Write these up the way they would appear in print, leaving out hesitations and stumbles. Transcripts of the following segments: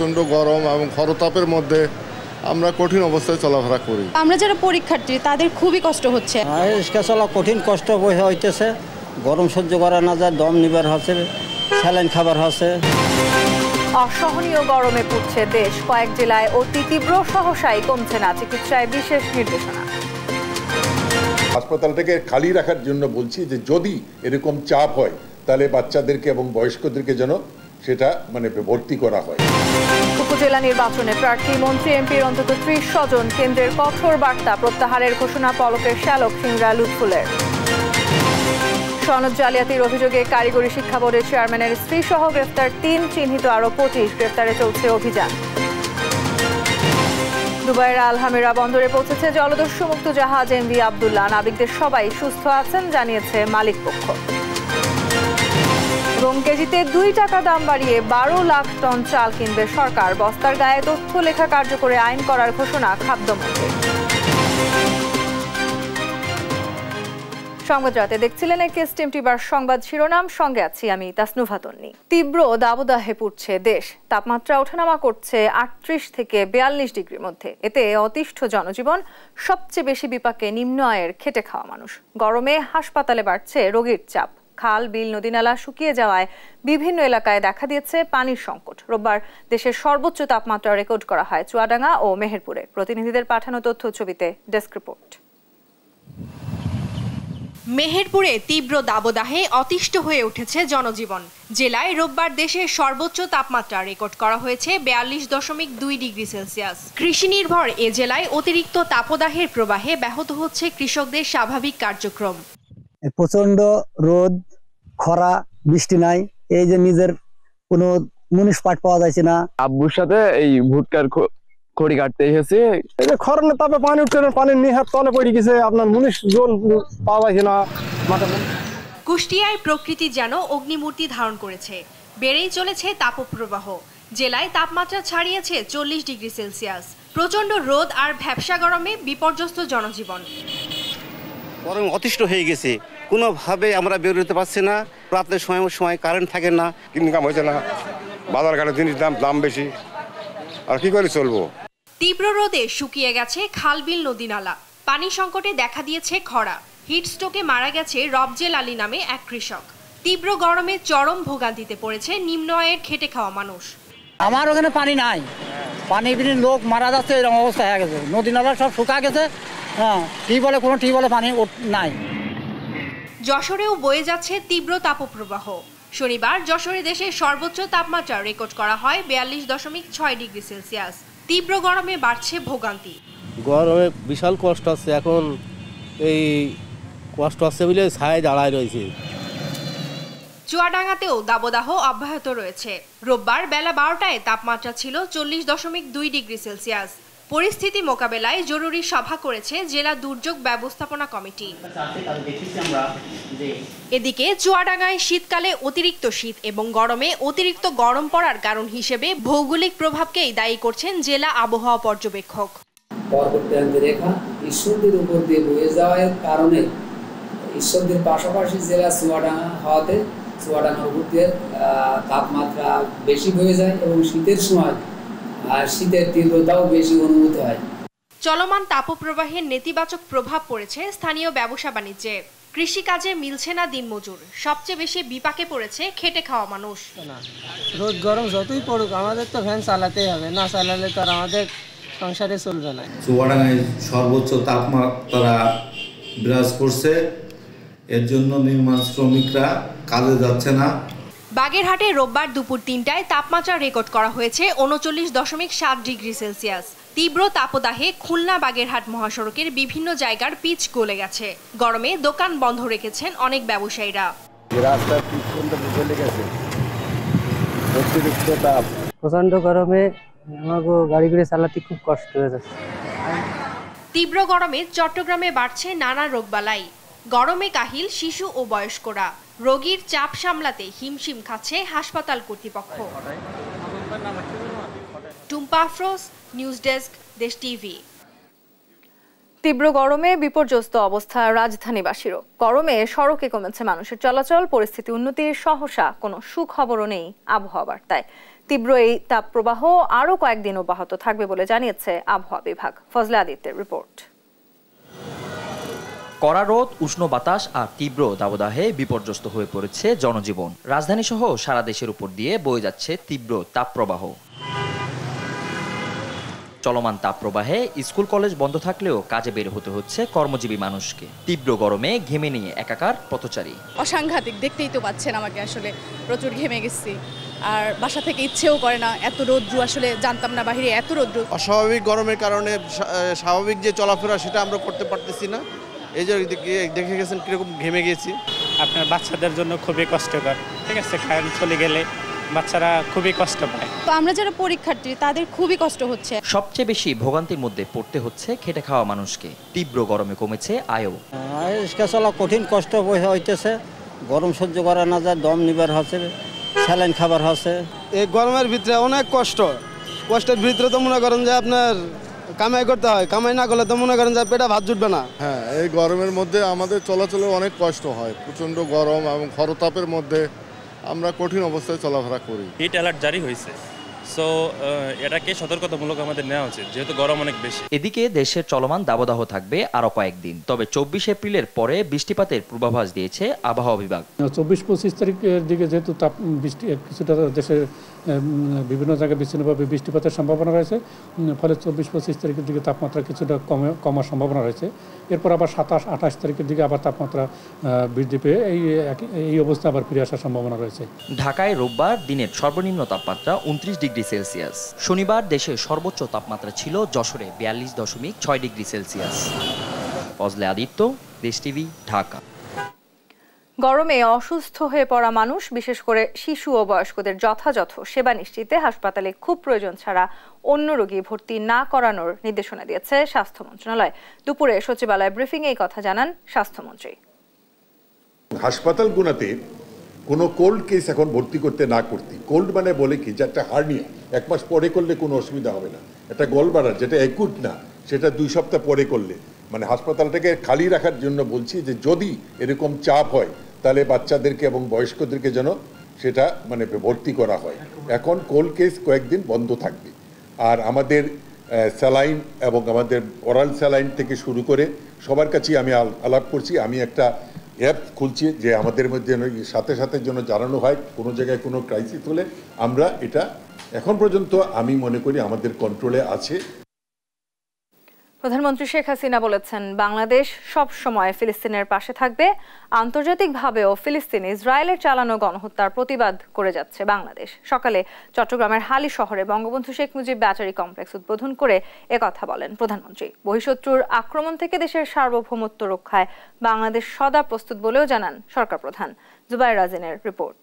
প্রচণ্ড গরম এবং খরতাপের মধ্যে আমরা কঠিন অবস্থায় চলাফেরা করি। আমরা যারা পরীক্ষার্থী তাদের খুবই কষ্ট হচ্ছে। রিক্সা চলা কঠিন কষ্ট হইতেছে, গরম সহ্য করা না যায়, দম নিবার হচ্ছে, স্যালাইন খাবার হচ্ছে। অসহনীয় গরমে পুড়ছে দেশ, কয়েক জেলায় অতি তীব্র সহসাই কমছে না চিকিৎসায় বিশেষ নির্দেশনা। হাসপাতালটাকে খালি রাখার জন্য বলছি যে যদি এরকম চাপ হয় তাহলে বাচ্চাদেরকে এবং বয়স্কদেরকে যেন সেটা ভর্তি করা হয়। উপজেলা নির্বাচনে প্রার্থী মন্ত্রী এমপির অন্তত ৩০ স্বজন, কেন্দ্রের কঠোর বার্তা, প্রত্যাহারের ঘোষণা পলকের শ্যালক সিংড়া লুৎফুলের। সনদ জালিয়াতির অভিযোগে কারিগরি শিক্ষা বোর্ডের চেয়ারম্যানের স্ত্রী সহ গ্রেফতার ৩, চিহ্নিত আরো ২৫, গ্রেফতারে চলছে অভিযান। দুবাইয়ের আলহামিরা বন্দরে পৌঁছেছে জলদস্যু মুক্ত জাহাজ এমভি আব্দুল্লাহ, নাবিকদের সবাই সুস্থ আছেন জানিয়েছে মালিক পক্ষ। এবং কেজিতে ২ টাকা দাম বাড়িয়ে ১২ লাখ টন চাল কিনবে সরকার, বস্তার গায়ে তথ্য লেখা কার্যকরে আইন করার ঘোষণা খাদ্যমন্ত্রীর। সংবাদ রাতে দেখছিলেন একেএসটিএম টিভির সংবাদ শিরোনাম, সঙ্গে আছি আমি তাসনুভা তন্নি। তীব্র দাবদাহে পুড়ছে দেশ, তাপমাত্রা ওঠানামা করছে ৩৮ থেকে ৪২ ডিগ্রির মধ্যে। এতে অতিষ্ঠ জনজীবন, সবচেয়ে বেশি বিপাকে নিম্ন আয়ের খেটে খাওয়া মানুষ। গরমে হাসপাতালে বাড়ছে রোগীর চাপ, খাল বিল নদীনালা শুকিয়ে যাওয়ায় বিভিন্ন এলাকায় দেখা দিয়েছে পানির সংকট। রোববার দেশের সর্বোচ্চ তাপমাত্রা রেকর্ড করা হয় চুয়াডাঙ্গা ও মেহেরপুরে। প্রতিনিধিদের পাঠানো তথ্য ছবিতে ডেস্ক রিপোর্ট। মেহেরপুরে তীব্র দাবদাহে অতিষ্ঠ হয়ে উঠেছে জনজীবন। জেলায় রোববার দেশের সর্বোচ্চ তাপমাত্রা রেকর্ড করা হয়েছে ৪২.২ ডিগ্রি সেলসিয়াস। কৃষি নির্ভর এ জেলায় অতিরিক্ত তাপদাহের প্রবাহে ব্যাহত হচ্ছে কৃষকদের স্বাভাবিক কার্যক্রম। প্রচন্ড রোদ, খরা, বৃষ্টি নাই, এই যে নিজের কোনো মুনিশ পাট পাওয়া যাচ্ছে না। আব্বুর সাথে এই ভুট্টার খড়ি কাটতে এসেছে, খরনের তাপে পানি উঠছে, পানির নিহাত তলে পড়ে গেছে, আপনার মুনিশ জল পাওয়া যাচ্ছে না। কুষ্টিয়ায় প্রকৃতি যেন অগ্নিমূর্তি ধারণ করেছে, বেড়েই চলেছে তাপপ্রবাহ। জেলায় তাপমাত্রা ছাড়িয়েছে ৪০ ডিগ্রি সেলসিয়াস। প্রচন্ড রোদ আর ভ্যাপসা গরমে বিপর্যস্ত জনজীবন। গরম অতিষ্ঠ হয়ে গেছে, কোনোভাবে আমরা বের হতে পারছি না। রাতের সময় কারেন্ট থাকে না, ইনকাম হয়েছে না, বাজার ঘাটে জিনিস দাম বেশি, আর কি করে চলবো। তীব্র রোদে শুকিয়ে গেছে খালবিল নদী নালা, পানি সংকটে দেখা দিয়েছে খরা, হিটস্ট্রোকে মারা গেছে রবজেল আলী নামে এক কৃষক। তীব্র গরমে চরম ভোগান্তিতে পড়েছে নিম্ন আয়ের খেটে খাওয়া মানুষ। আমার ওখানে পানি নাই, পানি বিনি লোক মারা যাচ্ছে, এরকম অবস্থা হয়ে গেছে। নদী নালা সব শুকা গেছে, কোনো টিউবওয়েলে পানি নাই। যশোরেও বয়ে যাচ্ছে তীব্র তাপপ্রবাহ। শনিবার যশোরে দেশের সর্বোচ্চ তাপমাত্রা রেকর্ড করা হয় ৪২.৬ ডিগ্রি সেলসিয়াস। তীব্র গরমে বাড়ছে ভোগান্তি। গরমে বিশাল কষ্ট হচ্ছে, এখন এই কষ্ট হচ্ছে বলে ছায়ায় দাঁড়ায় রয়েছে। চুয়াডাঙ্গাতেও দাবদাহ অব্যাহত রয়েছে। রোববার বেলা ১২টায় তাপমাত্রা ছিল ৪০.২ ডিগ্রি সেলসিয়াস। পরিস্থিতি মোকাবেলায় জরুরি সভা করেছে জেলা দুর্যোগ ব্যবস্থাপনা কমিটি। এদিকে চুয়াডাঙ্গায় শীতকালে অতিরিক্ত শীত এবং গরমে অতিরিক্ত গরম পড়ার কারণ হিসেবে ভৌগোলিক প্রভাবকেই দায়ী করছেন জেলা আবহাওয়া পর্যবেক্ষক। পর্বতপ্রান্ত রেখা ঈশ্বরদীর উপর দিয়ে বয়ে যাওয়ার কারণে ঈশ্বরদীর পাশাপাশি জেলা চুয়াডাঙ্গা হওয়াতে চুয়াডাঙ্গার উপর দিয়ে তাপমাত্রা বেশি হয়ে যায় এবং শীতের সময় শীতের তীব্রতাও বেশি অনুভূত হয়। চলমান তাপপ্রবাহের নেতিবাচক প্রভাব পড়েছে স্থানীয় ব্যবসা বাণিজ্যে। কৃষিকাজে মিলছে না দিনমজুর, সবচেয়ে বেশি বিপাকে পড়েছে খেটে খাওয়া মানুষ। রোদ গরম যতই পড়ুক আমাদের তো ফ্যান চালাতেই হবে, না চালালে তো আর আমাদের সংসারে চলবে না। চুয়াডাঙ্গায় সর্বোচ্চ তাপমাত্রা বিরাজ করছে, এর জন্য নির্মাণ শ্রমিকরা কাজে যাচ্ছে না। বাগেরহাটে রোববার দুপুর ৩টায় তাপমাত্রা রেকর্ড করা হয়েছে ৩৯.৭ ডিগ্রি সেলসিয়াস। তীব্র তাপদাহে খুলনা বাগেরহাট মহাসড়কের বিভিন্ন জায়গার পিচ গলে গেছে। গরমে দোকান বন্ধ রেখেছেন অনেক ব্যবসায়ীরা। প্রচন্ড গরমে আমাকে গাড়ি ঘুরে চালাতে খুব কষ্ট হয়ে যাচ্ছে। তীব্র গরমে চট্টগ্রামে বাড়ছে নানা রোগবালাই। গরমে কাহিল শিশু ও বয়স্করা। রোগীর চাপ সামলাতে হিমশিম খাচ্ছে হাসপাতাল কর্তৃপক্ষ। টুম্পা আফরোজ, নিউজ ডেস্ক, দেশ টিভি। তীব্র গরমে বিপর্যস্ত অবস্থা রাজধানীবাসীরও। গরমে সড়কে কমেছে মানুষের চলাচল, পরিস্থিতি উন্নতির সহসা কোনো সুখবরও নেই আবহাওয়া বার্তায়। তীব্র এই তাপপ্রবাহ আরও কয়েকদিন অব্যাহত থাকবে বলে জানিয়েছে আবহাওয়া বিভাগ। ফজলে আদিত্যের রিপোর্ট। কড়া রোদ, উষ্ণ বাতাস আর তীব্র দাবদাহে বিপর্যস্ত হয়ে পড়েছে জনজীবন। রাজধানী সহ সারা দেশের উপর দিয়ে বয়ে যাচ্ছে তীব্র তাপপ্রবাহ। চলমান তাপপ্রবাহে স্কুল কলেজ বন্ধ থাকলেও কাজে বের হতে হচ্ছে কর্মজীবী মানুষকে। তীব্র গরমে ঘেমে নিয়ে একাকার পথচারী। অসাংঘাতিক, দেখতেই তো পাচ্ছেন আমাকে, আসলে প্রচুর ঘেমে গেছি। আর বাসা থেকে ইচ্ছেও করে না, এত রৌদ্র, আসলে জানতাম না বাহিরে এত রৌদ্র। অস্বাভাবিক গরমের কারণে স্বাভাবিক যে চলাফেরা সেটা আমরা করতে পারতেছি না। এই যে দেখে গেছেন কিরকম ঘেমে গেছি। আপনার বাচ্চাদের জন্য খুবই কষ্টকর, ঠিক আছে, কারেন্ট চলে গেলে বাচ্চারা খুবই কষ্ট পায়। তো আমরা যারা পরীক্ষার্থী তাদের খুবই কষ্ট হচ্ছে। সবচেয়ে বেশি ভোগান্তির মধ্যে পড়তে হচ্ছে খেটে খাওয়া মানুষকে। তীব্র গরমে কমেছে আয়ও। রিক্সা চলা কঠিন কষ্ট হইতেছে, গরম সহ্য করা না যায়, দম নিবার হচ্ছে, স্যালাইন খাবার হচ্ছে। এই গরমের ভিতরে অনেক কষ্টের ভিতরে তো মনে করেন যে আপনার কামাই করতে হয়, কামাই না করলে তো মনে করেন যে পেটে ভাত জুটবে না। হ্যাঁ, এই গরমের মধ্যে আমাদের চলাচলে অনেক কষ্ট হয়। প্রচণ্ড গরম এবং খরতাপের মধ্যে আমরা কঠিন অবস্থায় চলাফেরা করি। হিট অ্যালার্ট জারি হয়েছে, সো এটাকে সতর্কতামূলক আমাদের নেওয়া উচিত, যেহেতু গরম অনেক বেশি। এদিকে দেশের চলমান দাবদাহ থাকবে আরো কয়েকদিন, তবে 24 এপ্রিলের পরে বৃষ্টিপাতের পূর্বাভাস দিয়েছে আবহাওয়া বিভাগ। 24-25 তারিখের দিকে যেহেতু বৃষ্টি কিছুটা দেশের বিভিন্ন জায়গায় বিচ্ছিন্নভাবে বৃষ্টিপাতের সম্ভাবনা রয়েছে, ফলে 24-25 তারিখের দিকে তাপমাত্রা কিছুটা কমার সম্ভাবনা রয়েছে। এরপর আবার 27-28 তারিখের দিকে আবার তাপমাত্রা বৃদ্ধি পেয়ে এই অবস্থা আবার ফিরে আসার সম্ভাবনা রয়েছে। ঢাকায় রোববার দিনের সর্বনিম্ন তাপমাত্রা 29 ডিগ্রি সেলসিয়াস। শনিবার দেশের সর্বোচ্চ তাপমাত্রা ছিল যশোরে 42.6 ডিগ্রি সেলসিয়াস। ফজলে আদিত্য, দেশ টিভি, ঢাকা। গরমে অসুস্থ হয়ে পড়া মানুষ, বিশেষ করে শিশু ও বয়স্কদের যথাযথ সেবা নিশ্চিতে হাসপাতালে খুব প্রয়োজন ছাড়া অন্য রোগী ভর্তি না করানোর নির্দেশনা দিয়েছে স্বাস্থ্য মন্ত্রণালয়। দুপুরে সচিবালয় ব্রিফিংয়ে এই কথা জানান স্বাস্থ্যমন্ত্রী। হাসপাতালগুলোতে কোনো কোল্ড কেস এখন ভর্তি করতে না করতে, কোল্ড মানে বলে কি যে একটা হার্নিয়া 1 মাস পরে করলে কোনো অসুবিধা হবে না, একটা গলব্লাডার যেটা অ্যাকুট না সেটা 2 সপ্তাহ পরে করলে, মানে হাসপাতালটাকে খালি রাখার জন্য বলছি যে যদি এরকম চাপ হয় তাহলে বাচ্চাদেরকে এবং বয়স্কদেরকে যেন সেটা মানে ভর্তি করা হয়। এখন কোল্ড কেস কয়েকদিন বন্ধ থাকবে। আর আমাদের স্যালাইন এবং আমাদের ওরাল স্যালাইন থেকে শুরু করে সবার কাছেই আমি আলাপ করছি। আমি একটা অ্যাপ খুলছি যে আমাদের মধ্যে সাথে সাথে যেন জানানো হয় কোনো জায়গায় কোনো ক্রাইসিস হলে। আমরা এটা এখন পর্যন্ত আমি মনে করি আমাদের কন্ট্রোলে আছে। প্রধানমন্ত্রী শেখ হাসিনা বলেছেন, বাংলাদেশ সব সময় ফিলিস্তিনের পাশে থাকবে। আন্তর্জাতিকভাবেও ফিলিস্তিন ইসরায়েলের চালানো গণহত্যার প্রতিবাদ করে যাচ্ছে বাংলাদেশ। সকালে চট্টগ্রামের হালি শহরে বঙ্গবন্ধু শেখ মুজিব ব্যাটারি কমপ্লেক্স উদ্বোধন করে একথা বলেন প্রধানমন্ত্রী। বহিঃশত্রুর আক্রমণ থেকে দেশের সার্বভৌমত্ব রক্ষায় বাংলাদেশ সদা প্রস্তুত বলেও জানান সরকার প্রধান। জুবাইর রাজিনের রিপোর্ট।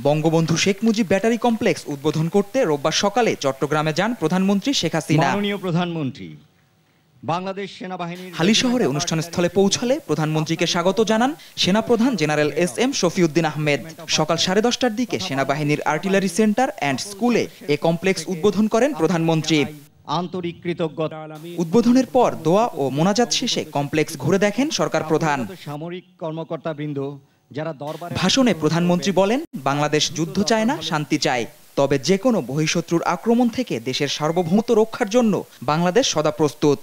বঙ্গবন্ধু শেখ মুজিব ব্যাটারি কমপ্লেক্স উদ্বোধন করতে রোববার সকালে চট্টগ্রামে যান প্রধানমন্ত্রী শেখ হাসিনা। মাননীয় প্রধানমন্ত্রী, বাংলাদেশ সেনাবাহিনীর হালি শহরে অনুষ্ঠানস্থলে পৌঁছালে প্রধানমন্ত্রীকে স্বাগত জানান সেনাপ্রধান জেনারেল SM শফিউদ্দিন আহমেদ। সকাল 10:30টার দিকে সেনাবাহিনীর আর্টিলারি সেন্টার অ্যান্ড স্কুলে এ কমপ্লেক্স উদ্বোধন করেন প্রধানমন্ত্রী। আন্তরিক কৃতজ্ঞতা। উদ্বোধনের পর দোয়া ও মোনাজাত শেষে কমপ্লেক্স ঘুরে দেখেন সরকার প্রধান। সামরিক কর্মকর্তাবৃন্দ ভাষণে প্রধানমন্ত্রী বলেন, বাংলাদেশ যুদ্ধ চায় না, শান্তি চায়। তবে যে কোনো বহিঃশত্রুর আক্রমণ থেকে দেশের সার্বভৌমত্ব রক্ষার জন্য বাংলাদেশ সদা প্রস্তুত।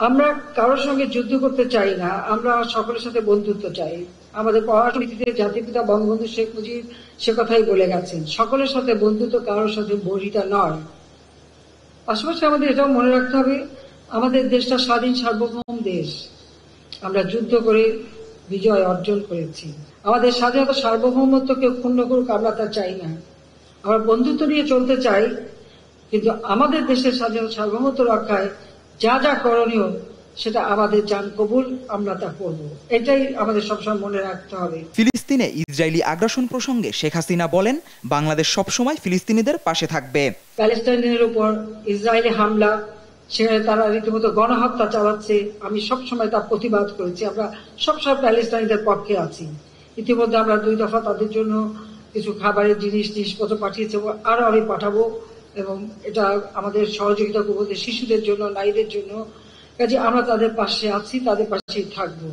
আমরা কারোর সঙ্গে যুদ্ধ করতে চাই না, আমরা সকলের সাথে বন্ধুত্ব চাই। আমাদের পরাশক্তিতে জাতিপিতা বঙ্গবন্ধু শেখ মুজিব সে কথাই বলে গেছেন, সকলের সাথে বন্ধুত্ব, কারোর সাথে বহিতা নয়। পাশাপাশি আমাদের এটাও মনে রাখতে হবে, আমাদের দেশটা স্বাধীন সার্বভৌম দেশ। আমরা যুদ্ধ করে বিজয় অর্জন করেছি। আমাদের স্বাধীনতা সার্বভৌমত্বকে ক্ষুণ্ণ করুক আমরা তা চাই না। আমরা বন্ধুত্ব নিয়ে চলতে চাই, কিন্তু আমাদের দেশের স্বাধীনতা সার্বভৌমত্ব রক্ষায় যা যা করণীয় সেটা আমাদের জান কবুল, আমরা তা করব। এটাই আমাদের সবসময় মনে রাখতে হবে। ফিলিস্তিনে ইসরায়েলি আগ্রাসন প্রসঙ্গে শেখ হাসিনা বলেন, বাংলাদেশ সবসময় ফিলিস্তিনিদের পাশে থাকবে। প্যালেস্টাইনের উপর ইসরায়েলি হামলা, সেখানে তারা রীতিমতো গণহত্যা চালাচ্ছে, আমি সবসময় তার প্রতিবাদ করেছি। আমরা সবসময় প্যালেস্টাইনদের পক্ষে আছি। ইতিমধ্যে আমরা 2 দফা তাদের জন্য কিছু খাবারের জিনিসপত্র পাঠিয়েছি, আরো আমি পাঠাবো, এবং এটা আমাদের সহযোগিতা করবো শিশুদের জন্য, নারীদের জন্য। কাজে আমরা তাদের পাশে আছি, তাদের পাশেই থাকবো।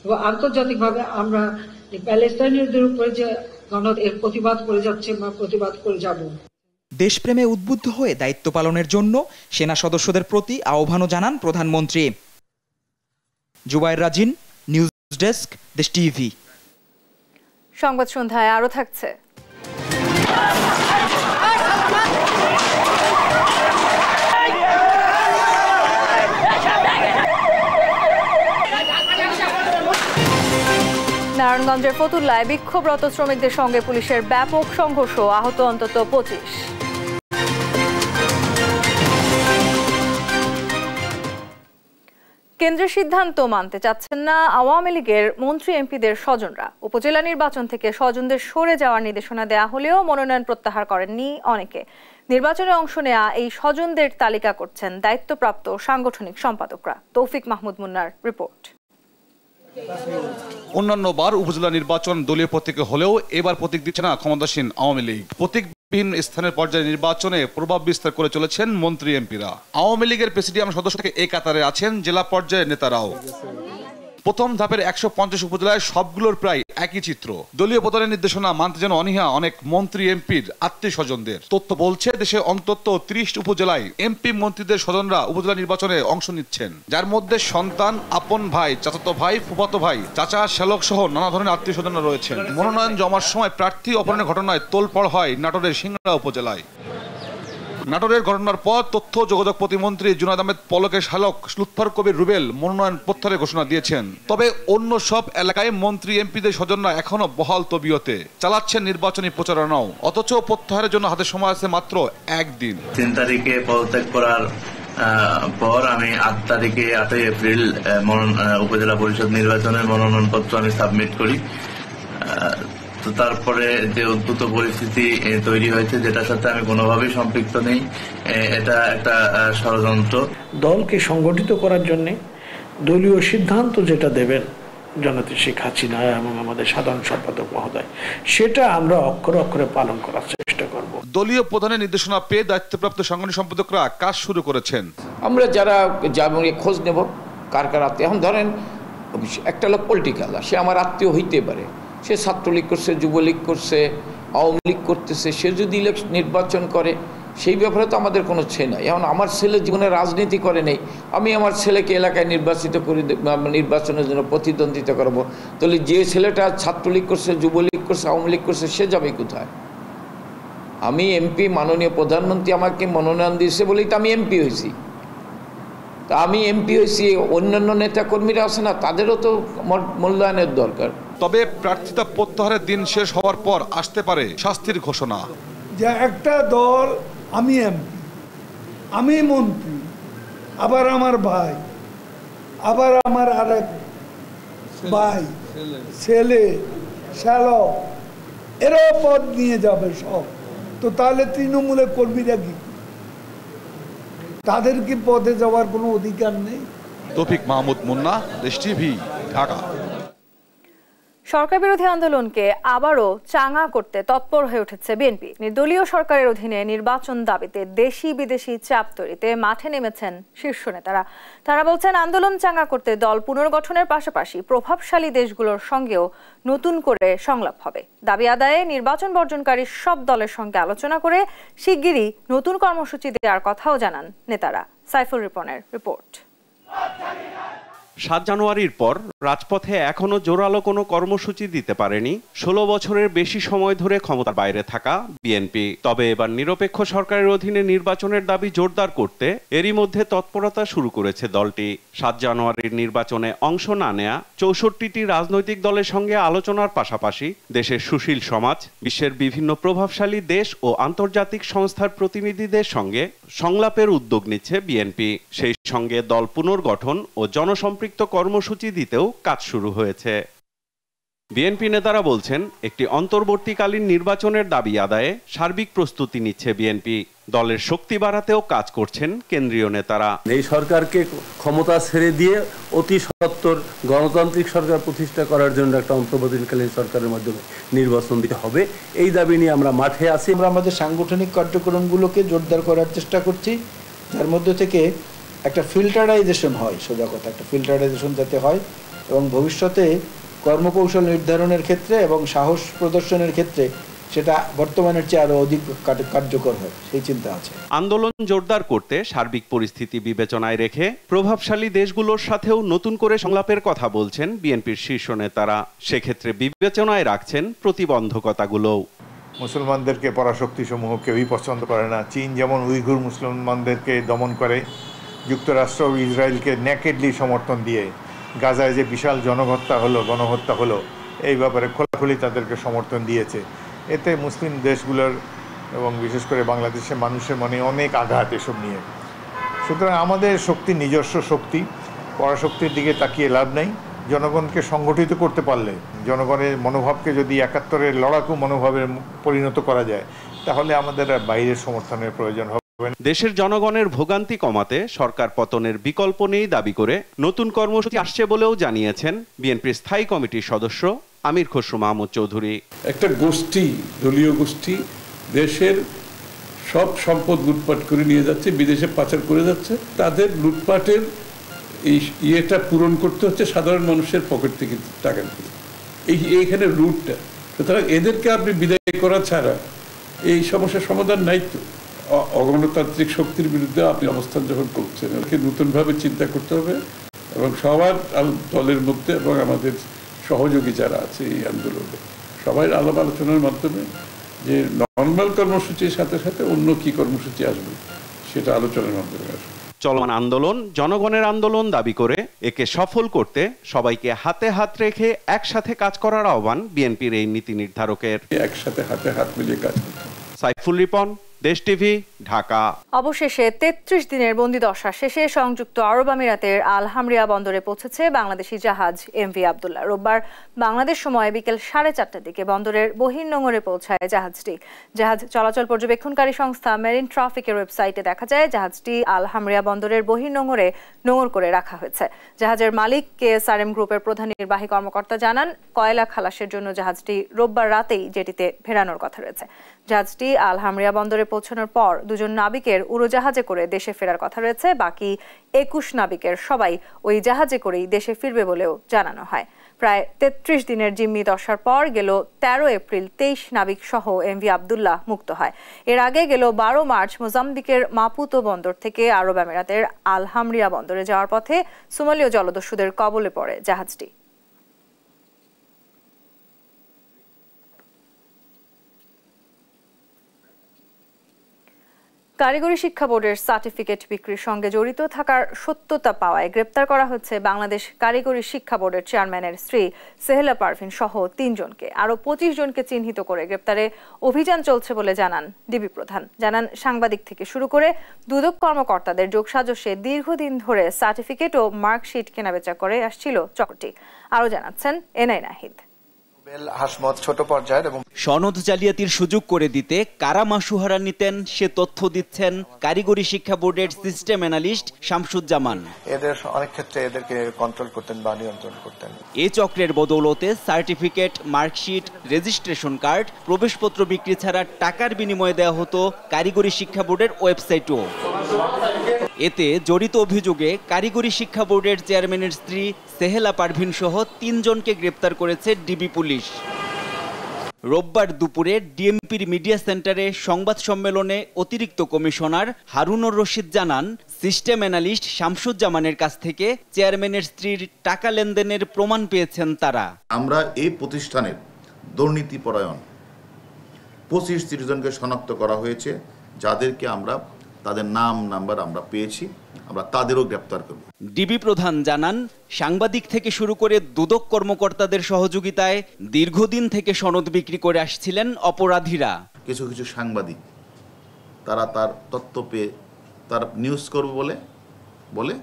এবং আন্তর্জাতিকভাবে আমরা প্যালেস্তাইনিদের উপরে যে এর প্রতিবাদ করে যাচ্ছে বা প্রতিবাদ করে যাব। দেশপ্রেমে উদ্বুদ্ধ হয়ে দায়িত্ব পালনের জন্য সেনা সদস্যদের প্রতি আহ্বানও জানান প্রধানমন্ত্রী। জুবায়ের রাজিন, নিউজ ডেস্ক, দেশ টিভি। সংবাদ সন্ধ্যায় আরো থাকছে। নারায়ণগঞ্জের ফতুল্লায় বিক্ষোভরত শ্রমিকদের সঙ্গে পুলিশের ব্যাপক সংঘর্ষ, আহত অন্তত 25। কেন্দ্রের সিদ্ধান্ত মানতে চাচ্ছেন না আওয়ামী লীগের মন্ত্রী এমপিদের স্বজনরা। উপজেলা নির্বাচন থেকে স্বজনদের সরে যাওয়ার নির্দেশনা দেয়া হলেও মনোনয়ন প্রত্যাহার করেননি অনেকে। নির্বাচনে অংশ নেয়া এই স্বজনদের তালিকা করছেন দায়িত্বপ্রাপ্ত সাংগঠনিক সম্পাদকরা। তৌফিক মাহমুদ মুন্নার রিপোর্ট। অন্যান্য বার উপজেলা নির্বাচন দলীয় প্রতীকে হলেও এবার প্রতীক দিচ্ছে না ক্ষমতাসীন আওয়ামী লীগ। প্রতীকবিহীন স্থানের পর্যায়ে নির্বাচনে প্রভাব বিস্তার করে চলেছেন মন্ত্রী এমপিরা। আওয়ামী লীগের প্রেসিডিয়াম সদস্য থেকে এই কাতারে আছেন জেলা পর্যায়ের নেতারাও। প্রথম ধাপের 150 উপজেলায় সবগুলোর প্রায় একই চিত্র। দলীয় প্রধানের নির্দেশনা মানতে যেন অনীহা অনেক মন্ত্রী এমপির আত্মীয় স্বজনদের। তথ্য বলছে দেশে অন্তত 30 উপজেলায় এমপি মন্ত্রীদের স্বজনরা উপজেলা নির্বাচনে অংশ নিচ্ছেন, যার মধ্যে সন্তান, আপন ভাই, চাচাতো ভাই, ফুফাতো ভাই, চাচা, শ্যালক সহ নানা ধরনের আত্মীয় স্বজনরা রয়েছেন। মনোনয়ন জমার সময় প্রার্থী অপহরণের ঘটনায় তোলপাড় হয় নাটোরের সিংড়া উপজেলায়। নাটোরের ঘটনার পর তথ্য যোগাযোগ প্রতিমন্ত্রী জুনায়েদ আহমেদ পলকের শালক লুৎফর কবির রুবেল মনোনয়ন প্রত্যাহারের ঘোষণা দিয়েছেন। তবে অন্য সব এলাকায় মন্ত্রী এমপিদের স্বজনরা এখনো বহাল তবিয়তে চালাচ্ছেন নির্বাচনী প্রচারণাও। অথচ প্রত্যাহারের জন্য হাতে সময় আছে মাত্র একদিন। 3 তারিখে পদত্যাগ করার পর আমি 8 তারিখে 8 এপ্রিল উপজেলা পরিষদ নির্বাচনের মনোনয়নপত্র আমি সাবমিট করি। তো তারপরে যে উদ্ভূত পরিস্থিতি তৈরি হয়েছে, যেটার সাথে আমি কোনোভাবেই সম্পৃক্ত নেই, এটা একটা ষড়যন্ত্র। দলকে সংগঠিত করার জন্য দলীয় সিদ্ধান্ত যেটা দেবেন জননেত্রী শেখ হাসিনা এবং আমাদের সাধারণ সম্পাদক মহোদয়, সেটা আমরা অক্ষরে অক্ষরে পালন করার চেষ্টা করব। দলীয় প্রধানের নির্দেশনা পেয়ে দায়িত্বপ্রাপ্ত সাংগঠনিক সম্পাদকরা কাজ শুরু করেছেন। আমরা যারা খোঁজ নেব কার কার আত্মীয়। এখন ধরেন একটা লোক পলিটিক্যাল, সে আমার আত্মীয় হইতে পারে, সে ছাত্রলীগ করছে, যুবলীগ করছে, আওয়ামী লীগ করতেছে, সে যদি নির্বাচন করে সেই ব্যাপারে তো আমাদের কোনো ছে নাই। এখন আমার ছেলে জীবনে রাজনীতি করে নেই, আমি আমার ছেলেকে এলাকায় নির্বাচিত করে নির্বাচনের জন্য প্রতিদ্বন্দ্বিতা করব, তাহলে যে ছেলেটা ছাত্রলীগ করছে, যুবলীগ করছে, আওয়ামী লীগ করছে, সে যাবে কোথায়? আমি এমপি, মাননীয় প্রধানমন্ত্রী আমাকে মনোনয়ন দিয়েছে বলেই তো আমি এমপি হয়েছি। তা আমি এমপি হয়েছি, অন্যান্য নেতা কর্মীরা আছে না, তাদেরও তো মূল্যায়নের দরকার। তবে প্রার্থিতা প্রত্যাহারের দিন শেষ হওয়ার পর আসতে পারে শাস্তির ঘোষণা। যে একটা দল, আমি এমপি, আমি মন্ত্রী, আবার আমার ভাই, আবার আমার আরেক ভাই, ছেলে, শ্যালক, এরাও পদ নিয়ে যাবে সব। তো তাহলে তৃণমূলের কর্মীরা কি, তাদের কি পদে যাওয়ার কোনো অধিকার নেই? তৌফিক মাহমুদ মুন্না, দেশ টিভি, ঢাকা। সরকার বিরোধী আন্দোলনকে আবারও চাঙা করতে তৎপর হয়ে উঠেছে বিএনপি। নির্দলীয় সরকারের অধীনে নির্বাচন দাবিতে দেশি বিদেশি চাপ তৈরিতে মাঠে নেমেছেন শীর্ষ নেতারা। তারা বলছেন আন্দোলন চাঙা করতে দল পুনর্গঠনের পাশাপাশি প্রভাবশালী দেশগুলোর সঙ্গেও নতুন করে সংলাপ হবে। দাবি আদায়ে নির্বাচন বর্জনকারী সব দলের সঙ্গে আলোচনা করে শিগগিরই নতুন কর্মসূচি দেওয়ার কথাও জানান নেতারা। সাইফুল রিপনের রিপোর্ট। 7 জানুয়ারির পর রাজপথে এখনো জোরালো কোনো কর্মসূচি দিতে পারেনি 16 বছরের বেশি সময় ধরে ক্ষমতার বাইরে থাকা বিএনপি। তবে এবার নিরপেক্ষ সরকারের অধীনে নির্বাচনের দাবি জোরদার করতে এরই মধ্যে তৎপরতা শুরু করেছে দলটি। 7 জানুয়ারির নির্বাচনে অংশ না নেয়া 64টি রাজনৈতিক দলের সঙ্গে আলোচনার পাশাপাশি দেশের সুশীল সমাজ, বিশ্বের বিভিন্ন প্রভাবশালী দেশ ও আন্তর্জাতিক সংস্থার প্রতিনিধিদের সঙ্গে সংলাপের উদ্যোগ নিচ্ছে বিএনপি। সেই সঙ্গে দল পুনর্গঠন ও জনসম্পৃক্ত কর্মসূচি দিতেও কাজ শুরু হয়েছে। বিএনপি নেতারা বলছেন একটি অন্তর্বর্তীকালীন নির্বাচনের দাবি আদায়ে সার্বিক প্রস্তুতি নিচ্ছে বিএনপি। দলের শক্তি বাড়াতেও কাজ করছেন কেন্দ্রীয় নেতারা। এই সরকারকে ক্ষমতা ছেড়ে দিয়ে অতি সত্বর গণতান্ত্রিক সরকার প্রতিষ্ঠা করার জন্য একটা অন্তর্বর্তীকালীন সরকারের মাধ্যমে নির্বাচন দিতে হবে, এই দাবি নিয়ে আমরা মাঠে আছি। আমরা আমাদের সাংগঠনিক কার্যক্রমগুলোকে জোরদার করার চেষ্টা করছি, যার মধ্যে থেকে একটা ফিল্টারাইজেশন হয়, সোজা কথা একটা ফিল্টারাইজেশন যাতে হয় এবং ভবিষ্যতে কর্মকৌশল নির্ধারণের ক্ষেত্রে এবং সাহস প্রদর্শনের ক্ষেত্রে সেটা বর্তমানের চেয়ে আরও অধিক কার্যকর হয় সেই চিন্তা আছে। আন্দোলন জোরদার করতে সার্বিক পরিস্থিতি বিবেচনায় রেখে প্রভাবশালী দেশগুলোর সাথেও নতুন করে সংলাপের কথা বলছেন বিএনপির শীর্ষ নেতারা। সেক্ষেত্রে বিবেচনায় রাখছেন প্রতিবন্ধকতাগুলোও। মুসলমানদেরকে পরাশক্তি সমূহ কেউই পছন্দ করে না। চীন যেমন উইঘুর মুসলমানদেরকে দমন করে, যুক্তরাষ্ট্র ও ইসরায়েলকে নেকেডলি সমর্থন দিয়ে গাজায় যে বিশাল গণহত্যা হলো এই ব্যাপারে খোলাখুলি তাদেরকে সমর্থন দিয়েছে। এতে মুসলিম দেশগুলোর এবং বিশেষ করে বাংলাদেশের মানুষের মনে অনেক আঘাত এসব নিয়ে। সুতরাং আমাদের শক্তি নিজস্ব শক্তি, পরাশক্তির দিকে তাকিয়ে লাভ নেই। জনগণকে সংগঠিত করতে পারলে, জনগণের মনোভাবকে যদি ৭১-এর লড়াকু মনোভাবে পরিণত করা যায়, তাহলে আমাদের আর বাইরের সমর্থনের প্রয়োজন হবে। দেশের জনগণের ভোগান্তি কমাতে সরকার পতনের বিকল্প নেই দাবি করে নতুন কর্মসূচি আসছে বলেও জানিয়েছেন বিএনপির স্থায়ী কমিটির সদস্য আমির খসরু মাহমুদ চৌধুরী। একটা গোষ্ঠী, দলীয় গোষ্ঠী দেশের সব সম্পদ লুটপাট করে নিয়ে যাচ্ছে, বিদেশে পাচার করে যাচ্ছে। তাদের লুটপাটের এই ইয়েটা পূরণ করতে হচ্ছে সাধারণ মানুষের পকেট থেকে টাকা দিয়ে। এইখানে রুটটা, সুতরাং এদেরকে আপনি বিদায় করা ছাড়া এই সমস্যার সমাধান নাই। তো অগণতান্ত্রিক শক্তির বিরুদ্ধে আপনি অবস্থান যখন করছেন, ওকে নতুনভাবে চিন্তা করতে হবে এবং সবার দলের মধ্যে এবং আমাদের সহযোগী যারা আছে এই আন্দোলনে সবাই আলাপ আলোচনার মাধ্যমে যে নর্মাল কর্মসূচির সাথে সাথে অন্য কি কর্মসূচি আসবে সেটা আলোচনার মাধ্যমে আসবে। চলমান আন্দোলন জনগণের আন্দোলন দাবি করে একে সফল করতে সবাইকে হাতে হাত রেখে একসাথে কাজ করার আহ্বান বিএনপির এই নীতি নির্ধারকের। একসাথে হাতে হাত মিলিয়ে কাজ করতে। সাইফুল রিপন, দেশ টিভি, ঢাকা। অবশেষে ৩৩ দিনের বন্দিদশা শেষে সংযুক্ত আরব আমিরাতের আল হামরিয়া বন্দরে পৌঁছেছে বাংলাদেশি জাহাজ এমভি আব্দুল্লাহ। রোববার বাংলাদেশ সময় বিকেল ৪:৩০টার দিকে বন্দরের বহির্নোঙরে পৌঁছায় জাহাজটি। জাহাজ চলাচল পর্যবেক্ষণকারী সংস্থা মেরিন ট্রাফিকের ওয়েবসাইটে দেখা যায় জাহাজটি আল হামরিয়া বন্দরের বহির্নোঙরে নোঙর করে রাখা হয়েছে। জাহাজের মালিক KSRM গ্রুপের প্রধান নির্বাহী কর্মকর্তা জানান, কয়লা খালাসের জন্য জাহাজটি রোববার রাতেই জেটিতে ফেরানোর কথা রয়েছে। জাহাজটি আল হামরিয়া বন্দরে পৌঁছানোর পর ২ নাবিকের উড়োজাহাজে করে দেশে ফেরার কথা রয়েছে। বাকি ২১ নাবিকের সবাই ওই জাহাজে করেই দেশে ফিরবে বলেও জানানো হয়। প্রায় ৩৩ দিনের জিম্মি দশার পর গেল ১৩ এপ্রিল ২৩ নাবিক সহ এমভি আব্দুল্লাহ মুক্ত হয়। এর আগে গেল ১২ মার্চ মোজাম্বিকের মাপুতো বন্দর থেকে আরব আমিরাতের আল হামরিয়া বন্দরে যাওয়ার পথে সোমালীয় জলদস্যুদের কবলে পড়ে জাহাজটি। কারিগরি শিক্ষা বোর্ডের সার্টিফিকেট বিক্রির সঙ্গে জড়িত থাকার সত্যতা পাওয়ায় গ্রেপ্তার করা হচ্ছে বাংলাদেশ কারিগরি শিক্ষা বোর্ডের চেয়ারম্যানের স্ত্রী সেহেলা পারভিন সহ ৩ জনকে। আরও ২৫ জনকে চিহ্নিত করে গ্রেপ্তারে অভিযান চলছে বলে জানান ডিবি প্রধান। জানান, সাংবাদিক থেকে শুরু করে দুদক কর্মকর্তাদের যোগসাজশে দীর্ঘদিন ধরে সার্টিফিকেট ও মার্কশিট কেনাবেচা করে আসছিল চক্রটি। আরও জানাচ্ছেন এনআই নাহিদ। ছোট পর্যায়ের এবং সনদ জালিয়াতির সুযোগ করে দিতে কারা মাসুহারা নিতেন সে তথ্য দিচ্ছেন কারিগরি শিক্ষা বোর্ডের সিস্টেম অ্যানালিস্ট শামসুজ্জামান। এদের অনেক ক্ষেত্রে এদেরকে কন্ট্রোল করতেন বা নিয়ন্ত্রণ করতেন। এই চক্রের বদৌলতে সার্টিফিকেট, মার্কশিট, রেজিস্ট্রেশন কার্ড, প্রবেশপত্র বিক্রি ছাড়া টাকার বিনিময়ে দেওয়া হতো কারিগরি শিক্ষা বোর্ডের ওয়েবসাইটও। এতে জড়িত অভিযোগে কারিগরি শিক্ষা বোর্ডের চেয়ারম্যানের স্ত্রী সেহেলা পারভিন সহ ৩ জনকে গ্রেপ্তার করেছে ডিবি পুলিশ। রোববার দুপুরে ডিএমপির মিডিয়া সেন্টারে সংবাদ সম্মেলনে অতিরিক্ত কমিশনার হারুনুর রশিদ জানান, সিস্টেম অ্যানালিস্ট শামসুজ্জামানের কাছ থেকে চেয়ারম্যানের স্ত্রীর টাকা লেনদেনের প্রমাণ পেয়েছেন তারা। আমরা এই প্রতিষ্ঠানের দুর্নীতিপরায়ণ 25-30 জনকে শনাক্ত করা হয়েছে, যাদেরকে আমরা তাদের নাম নাম্বার আমরা পেয়েছি, আমরা তাদেরও গ্রেপ্তার করব। ডিবি প্রধান জানান, সাংবাদিক থেকে শুরু করে দুদক কর্মকর্তাদের সহযোগিতায় দীর্ঘদিন থেকে সনদ বিক্রি করে আসছিলেন অপরাধীরা। কিছু কিছু সাংবাদিক তারা তার তথ্য পেয়ে তার নিউজ করবে বলে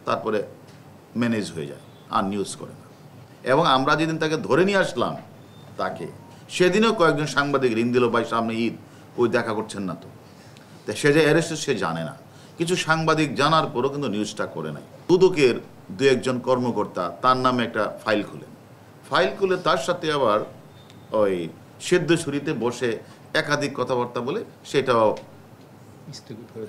তারপরে ম্যানেজ হয়ে যায়, আর নিউজ করে না। এবং আমরা যেদিন তাকে ধরে নিয়ে আসলাম তাকে, সেদিনও কয়েকজন সাংবাদিক রিং দিল, ভাই সামনে ঈদ, ওই দেখা করছেন না তো। সে যে অ্যারেস্ট সে জানে না। কিছু সাংবাদিক জানার পরও কিন্তু নিউজটা করে নাই। দুদকের 2-1 জন কর্মকর্তা তার নামে একটা ফাইল খুলে তার সাথে আবার ওই সেদ্ধ ছুরিতে বসে একাধিক কথাবার্তা বলে সেটাও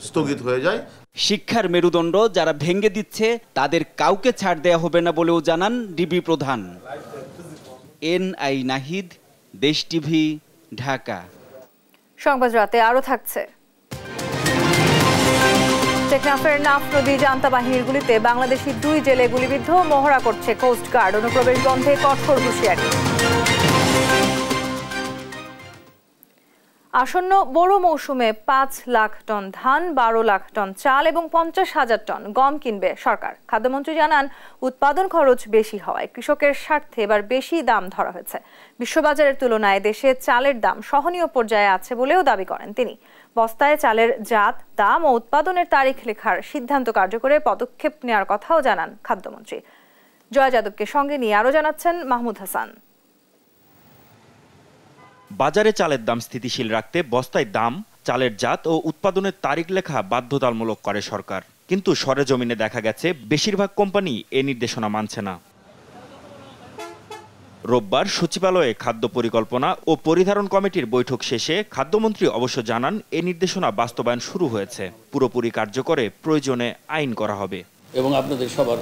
স্থগিত হয়ে যায়। শিক্ষার মেরুদণ্ড যারা ভেঙে দিচ্ছে তাদের কাউকে ছাড় দেয়া হবে না বলেও জানান ডিবি প্রধান। NI নাহিদ, দেশ টিভি, ঢাকা। সংবাদ রাতে আরো থাকছে। টেকনাফের নাফ নদী জান্তা বাহিনীর গুলিতে বাংলাদেশি 2 জেলে গুলিবিদ্ধ, মহড়া করছে কোস্ট গার্ড, অনুপ্রবেশ বন্ধে কঠোর হুঁশিয়ারি। আসন্ন বোরো মৌসুমে 5 লাখ টন ধান, 12 লাখ টন চাল এবং 50,000 টন গম কিনবে সরকার। খাদ্যমন্ত্রী জানান, উৎপাদন খরচ বেশি হওয়ায় কৃষকের স্বার্থে এবার বেশি দাম ধরা হয়েছে। বিশ্ববাজারের তুলনায় দেশে চালের দাম সহনীয় পর্যায়ে আছে বলেও দাবি করেন তিনি। বস্তায় চালের জাত, দাম ও উৎপাদনের তারিখ লেখার সিদ্ধান্ত কার্যকরে পদক্ষেপ নেওয়ার কথাও জানান খাদ্যমন্ত্রী। জয়া যাদবকে সঙ্গে নিয়ে আরও জানাচ্ছেন মাহমুদ হাসান। বাজারে চালের দাম স্থিতিশীল রাখতে বস্তায় দাম, চালের জাত ও উৎপাদনের তারিখ লেখা বাধ্যতামূলক করে সরকার, কিন্তু সরেজমিনে দেখা গেছে বেশিরভাগ কোম্পানি এ নির্দেশনা মানছে না। রোববার সচিবালয়ে খাদ্য পরিকল্পনা ও পরিধারণ কমিটির বৈঠক শেষে খাদ্যমন্ত্রী অবশ্য জানান, এ নির্দেশনা বাস্তবায়ন শুরু হয়েছে, পুরোপুরি কার্যকরে প্রয়োজনে আইন করা হবে এবং আপনাদের সবার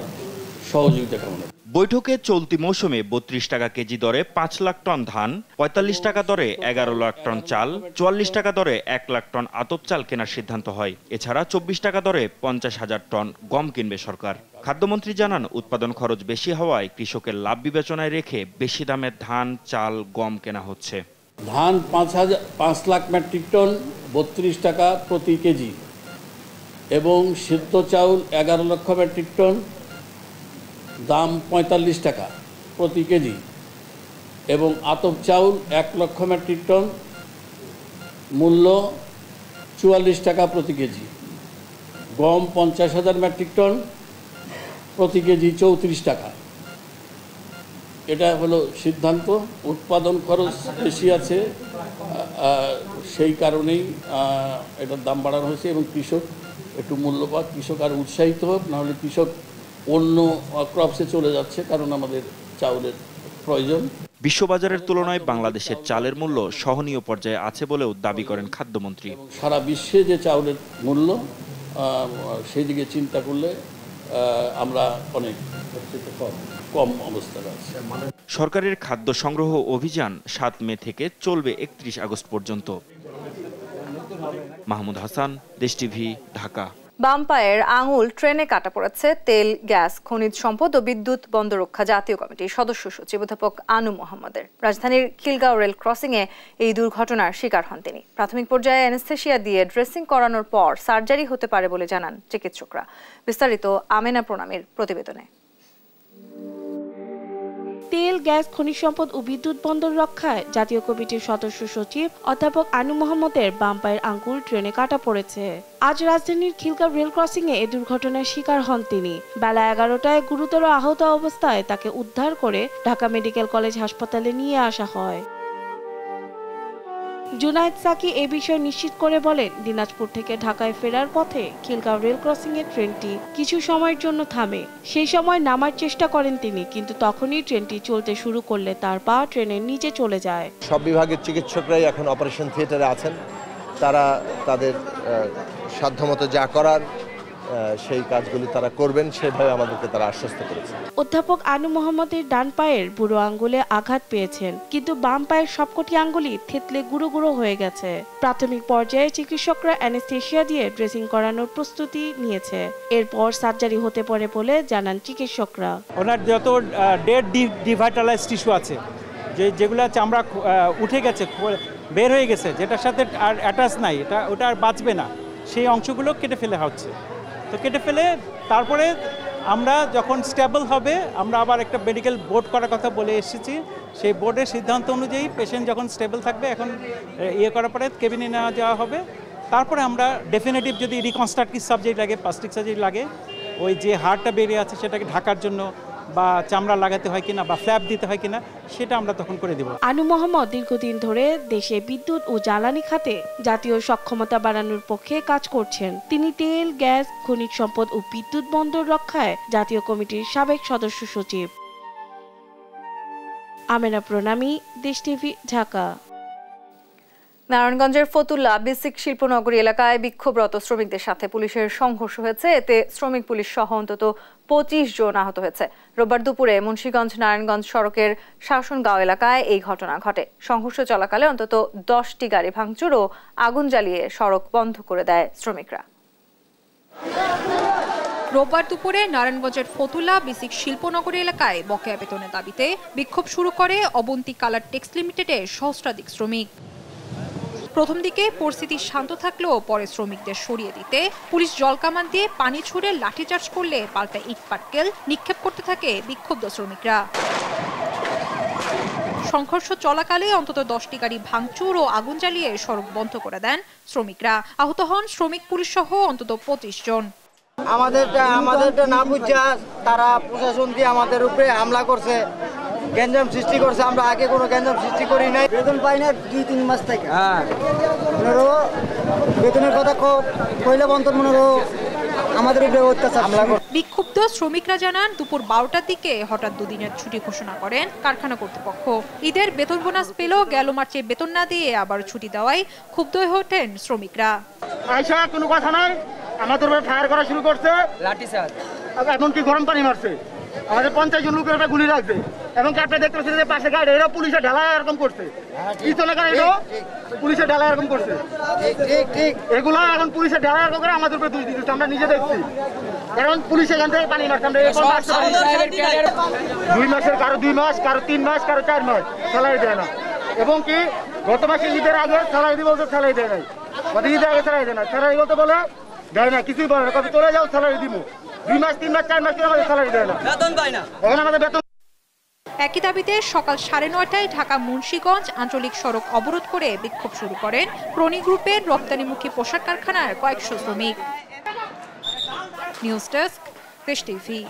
সহযোগিতা কামনা। বৈঠকে চলতি মৌসুমে 32 টাকা কেজি দরে 5 লাখ টন ধান, 45 টাকা দরে 11 লাখ টন চাল, 44 টাকা দরে 1 লাখ টন আতপ চাল কেনার সিদ্ধান্ত হয়। এছাড়া 24 টাকা দরে 50,000 টন গম কিনবে সরকার। খাদ্যমন্ত্রী জানান, উৎপাদন খরচ বেশি হওয়ায় কৃষকের লাভ বিবেচনায় রেখে বেশি দামে ধান, চাল, গম কেনা হচ্ছে। ধান 5 লাখ মেট্রিক টন, 32 টাকা প্রতি কেজি, এবং সিদ্ধ চাউল 11 লক্ষ মেট্রিক টন, দাম 45 টাকা প্রতি কেজি, এবং আতপ চাউল 1 লক্ষ মেট্রিক টন, মূল্য 44 টাকা প্রতি কেজি, গম 50,000 মেট্রিক টন, প্রতি কেজি 34 টাকা। এটা হলো সিদ্ধান্ত। উৎপাদন খরচ বেশি আছে, সেই কারণেই এটার দাম বাড়ানো হয়েছে, এবং কৃষক একটু মূল্য পাক, কৃষক আর উৎসাহিত হোক, নাহলে কৃষক অন্য ক্রপসে চলে যাচ্ছে, কারণ আমাদের চাউলের প্রয়োজন। বিশ্ববাজারের তুলনায় বাংলাদেশের চালের মূল্য সহনীয় পর্যায়ে আছে বলেও দাবি করেন খাদ্যমন্ত্রী। সারা বিশ্বে যে চাউলের মূল্য, সেই দিকে চিন্তা করলে আমরা অনেক কম অবস্থায় আছি। সরকারের খাদ্য সংগ্রহ অভিযান 7 মে থেকে চলবে 31 আগস্ট পর্যন্ত। মাহমুদ হাসান, দেশ টিভি, ঢাকা। বাম পায়ের আঙুল ট্রেনে কাটা পড়েছে তেল, গ্যাস, খনিজ সম্পদ ও বিদ্যুৎ বন্ধ রক্ষা জাতীয় কমিটির সদস্য সচিব অধ্যাপক আনু মোহাম্মদের। রাজধানীর খিলগাঁও রেল ক্রসিংয়ে এই দুর্ঘটনার শিকার হন তিনি। প্রাথমিক পর্যায়ে অ্যানেস্থেশিয়া দিয়ে ড্রেসিং করানোর পর সার্জারি হতে পারে বলে জানান চিকিৎসকরা। বিস্তারিত আমেনা প্রণামীর প্রতিবেদনে। তেল, গ্যাস, খনিজ সম্পদ ও বিদ্যুৎ বন্দর রক্ষায় জাতীয় কমিটির সদস্য সচিব অধ্যাপক আনু মোহাম্মদের বাম পায়ের আঙ্গুল ট্রেনে কাটা পড়েছে। আজ রাজধানীর খিলগাঁও রেল ক্রসিংয়ে এই দুর্ঘটনার শিকার হন তিনি। বেলা 11টায় গুরুতর আহত অবস্থায় তাকে উদ্ধার করে ঢাকা মেডিকেল কলেজ হাসপাতালে নিয়ে আসা হয়। জুনায়েদ সাকি এই বিষয়ে নিশ্চিত করে বলেন, দিনাজপুর থেকে ঢাকায় ফেরার পথে খিলগাঁও রেল ক্রসিং এর ট্রেনটি কিছু সময়ের জন্য থামে। সেই সময় নামার চেষ্টা করেন তিনি, কিন্তু তখনই ট্রেনটি চলতে শুরু করলে তার পা ট্রেনের নিচে চলে যায়। সব বিভাগের চিকিৎসকরাই এখন অপারেশন থিয়েটারে আছেন। তারা তাদের সাধ্যমতো যা করার সেই কাজগুলি তারা করবেন, সেভাবে আমাদেরকে তারা আশ্বস্ত করেছে। অধ্যাপক আনু মোহাম্মদের ডান পায়ের বুড়ো আঙ্গুলে আঘাত পেয়েছেন, কিন্তু বাম পায়ের সবকটি আঙ্গুলই থেতলে গুঁড়ো গুঁড়ো হয়ে গেছে। প্রাথমিক পর্যায়ে চিকিৎসকরা অ্যানেস্থেশিয়া দিয়ে ড্রেসিং করানোর প্রস্তুতি নিয়েছে। এরপর সার্জারি হতে পারে বলে জানান চিকিৎসকরা। ওনার যত ডেড ডিভাইটালাইজ টিস্যু আছে, যেগুলো চামড়া উঠে গেছে, বের হয়ে গেছে, যেটার সাথে আর অ্যাটাচ নাই, ওটা আর বাঁচবে না, সেই অংশগুলো কেটে ফেলে হচ্ছে। তো কেটে ফেলে তারপরে আমরা যখন স্টেবল হবে, আমরা আবার একটা মেডিকেল বোর্ড করার কথা বলে এসেছি। সেই বোর্ডের সিদ্ধান্ত অনুযায়ী পেশেন্ট যখন স্টেবল থাকবে, এখন করার পরে কেবিনে নেওয়া যাওয়া হবে। তারপরে আমরা ডেফিনেটিভ যদি রিকনস্ট্রাকটিভ সার্জারি লাগে, প্লাস্টিক সার্জারি লাগে, ওই যে হাড়টা বেরিয়ে আছে সেটাকে ঢাকার জন্য বা চামড়া লাগাতে হয় কিনা বা ফ্ল্যাপ দিতে হয় কিনা, সেটা আমরা তখন করে দেব। আনু মোহাম্মদ দীর্ঘদিন ধরে দেশে বিদ্যুৎ ও জ্বালানি খাতে জাতীয় সক্ষমতা বাড়ানোর পক্ষে কাজ করছেন। তিনি তেল, গ্যাস, খনিজ সম্পদ ও বিদ্যুৎ বন্দর রক্ষায় জাতীয় কমিটির সাবেক সদস্য সচিব। আমেনা প্রণামী, দেশ টিভি, ঢাকা। নারায়ণগঞ্জের ফতুল্লা বেসিক শিল্পনগরী এলাকায় বিক্ষোভরত শ্রমিকদের সাথে পুলিশের সংঘর্ষ হয়েছে। এতে শ্রমিক পুলিশ সহ অন্তত 25 জন আহত হয়েছে। রোববার দুপুরে মুন্সিগঞ্জ নারায়ণগঞ্জ সড়কের শাসনগাঁও এলাকায় এই ঘটনা ঘটে। সংঘর্ষ চলাকালে অন্তত 10টি গাড়ি ভাঙচুর ও আগুন জ্বালিয়ে সড়ক বন্ধ করে দেয় শ্রমিকরা। রোববার দুপুরে নারায়ণগঞ্জের ফতুল্লা বেসিক শিল্পনগরী এলাকায় বকেয়া বেতনের দাবিতে বিক্ষোভ শুরু করে অবন্তী কালার টেক্স লিমিটেডের সহস্রাধিক শ্রমিক। প্রথম দিকে পরিস্থিতি শান্ত থাকলেও পরে শ্রমিকদের সরিয়ে দিতে পুলিশ জলকামান দিয়ে পানি ছুড়ে লাঠিচার্জ করলে পাল্টা ইট পাটকেল নিক্ষেপ করতে থাকে বিক্ষুব্ধ শ্রমিকরা। সংঘর্ষ চলাকালে অন্তত 10টি গাড়ি ভাঙচুর ও আগুন জ্বালিয়ে সড়ক বন্ধ করে দেন শ্রমিকরা। আহত হন শ্রমিক পুলিশ সহ অন্তত 25 জন। আমাদেরটা না বুঝা তারা প্রশাসন দিয়ে আমাদের উপরে হামলা করছে, গ্যাঞ্জাম সৃষ্টি করছে। আমরা আগে কোনো গ্যাঞ্জাম সৃষ্টি করি নাই। বেতন পাই না 2-3 মাস থেকে। বেতনের কথা কইলে বন্তর মনে আমাদের উপরে অত্যাচার হামলা করে। বিক্ষুব্ধ শ্রমিকরা জানান দুপুর 12টার দিকে হঠাৎ দুদিনের ছুটি ঘোষণা করেন কারখানা কর্তৃপক্ষ। ঈদের বেতন বোনাস পেলেও গেল মার্চে বেতন না দিয়ে আবার ছুটি দেওয়ায় ক্ষুব্ধ হয়ে ওঠেন শ্রমিকরা। আয়সা কোনো কথা নাই, আমাদের উপরে ফায়ার করা শুরু করছে, লাঠিচার্জ, এমনকি গরম পানি মারছে। আমাদের 50 জন লোকের উপরে গুলি রাখবে এবং আপনি দেখতে পাচ্ছেন যে পাশে গাড়ি এরা পুলিশের ঢালাই এরকম করছে, পিছনে গাড়ি পুলিশের ঢালাই এরকম করছে। এগুলো এখন পুলিশের ঢালাই এরকম করে আমাদের উপরে দোষ দিচ্ছে, আমরা নিজে দেখছি। কারণ পুলিশ এখান থেকে পানি মারছে, আমরা 2 মাসের কারো 2 মাস, কারো 3 মাস, কারো 4 মাস স্যালারি দেয় না। এবং কি গত মাসে ঈদের আগে স্যালারি দিব বলতে স্যালারি দেয় নাই, ঈদের আগে স্যালারি দেয় না, স্যালারি বলতে বলে দেয় না, কিছুই বলে না, কবে চলে যাও স্যালারি দিব। 2 মাস, 3 মাস, 4 মাস আমাদের স্যালারি দেয় না, বেতন পাই না। এখন আমাদের বেতন। একই দাবিতে সকাল 9:30টায় ঢাকা মুন্সিগঞ্জ আঞ্চলিক সড়ক অবরোধ করে বিক্ষোভ শুরু করেন প্রণী গ্রুপের রপ্তানিমুখী পোশাক কারখানার কয়েকশো শ্রমিক। নিউজ ডেস্ক, দেশ টিভি।